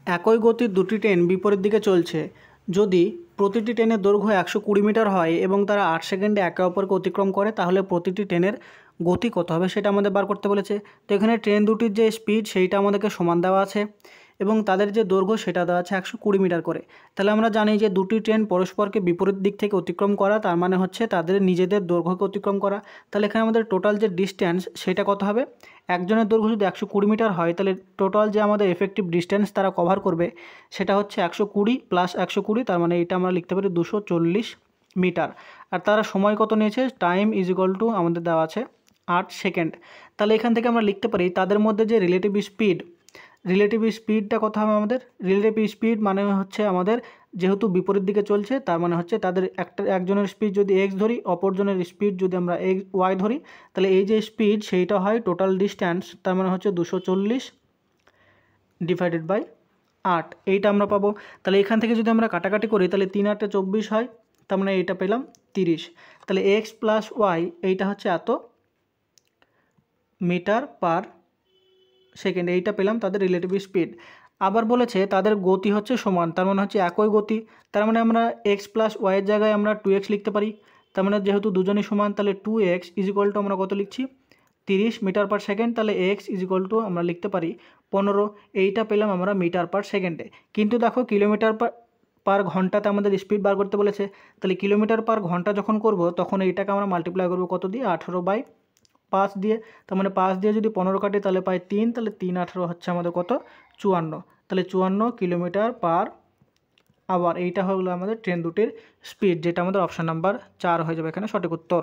একই গতির দুটি ট্রেন বিপরীত দিকে চলছে। যদি প্রতিটি ট্রেনের দৈর্ঘ্য 120 মিটার হয় এবং তারা 8 সেকেন্ডে একে অপরকে অতিক্রম করে, তাহলে প্রতিটি ট্রেনের গতি কত হবে সেটা আমাদের বার করতে বলেছে। তো এখানে ট্রেন দুটির যে স্পিড সেইটা আমাদেরকে সমান দেওয়া আছে এবং তাদের যে দৈর্ঘ্য সেটা দেওয়া আছে 120 মিটার করে। তাহলে আমরা জানি যে দুটি ট্রেন পরস্পরকে বিপরীত দিক থেকে অতিক্রম করা, তার মানে হচ্ছে তাদের নিজেদের দৈর্ঘ্যকে অতিক্রম করা। তাহলে এখানে আমাদের টোটাল যে ডিস্ট্যান্স সেটা কত হবে? একজনের দৈর্ঘ্য যদি 120 মিটার হয়, তাহলে টোটাল যে আমাদের এফেক্টিভ ডিস্ট্যান্স তারা কভার করবে সেটা হচ্ছে 120 প্লাস 120, তার মানে এটা আমরা লিখতে পারি 240 মিটার। আর তারা সময় কত নিয়েছে? টাইম ইজ ইকুয়াল টু আমাদের দেওয়া আছে 8 সেকেন্ড। তাহলে এখান থেকে আমরা লিখতে পারি তাদের মধ্যে যে রিলেটিভ স্পিডটা কত হবে আমাদের? রিলেটিভ স্পিড মানে হচ্ছে আমাদের, যেহেতু বিপরীত দিকে চলছে, তার মানে হচ্ছে তাদের একজনের স্পিড যদি এক্স ধরি, অপরজনের স্পিড যদি আমরা ওয়াই ধরি, তাহলে এই যে স্পিড সেইটা হয় টোটাল ডিস্ট্যান্স, তার মানে হচ্ছে 240 ডিভাইডেড বাই 8, এইটা আমরা পাবো। তাহলে এখান থেকে যদি আমরা কাটাকাটি করি তাহলে 3 8 24 হয়, তার মানে এইটা পেলাম 30। তাহলে এক্স প্লাস ওয়াই এইটা হচ্ছে এত মিটার পার সেকেন্ড, এইটা পেলাম তাদের রিলেটিভ স্পিড। আবার বলেছে তাদের গতি হচ্ছে সমান, তার মানে হচ্ছে একই গতি, তার মানে আমরা এক্স প্লাস ওয়াইয়ের জায়গায় আমরা 2x লিখতে পারি। তার মানে যেহেতু দুজনই সমান, তাহলে 2x ইজ ইকুয়াল টু আমরা কত লিখছি? 30 মিটার পার সেকেন্ড। তাহলে এক্স ইজ ইকুয়াল টু আমরা লিখতে পারি 15, এইটা পেলাম আমরা মিটার পার সেকেন্ডে। কিন্তু দেখো কিলোমিটার পার ঘন্টাতে আমাদের স্পিড বার করতে বলেছে, তাহলে কিলোমিটার পার ঘন্টা যখন করব তখন এইটাকে আমরা মাল্টিপ্লাই করবো কত দিয়ে? 18/5 দিয়ে। তার মানে 5 দিয়ে যদি 15 কাটি তাহলে পাই 3, তাহলে 3 18 হচ্ছে আমাদের কত? 54। তাহলে 54 কিলোমিটার পার আওয়ার, এইটা হলো আমাদের ট্রেন দুটির স্পিড, যেটা আমাদের অপশান নাম্বার 4 হয়ে যাবে এখানে সঠিক উত্তর।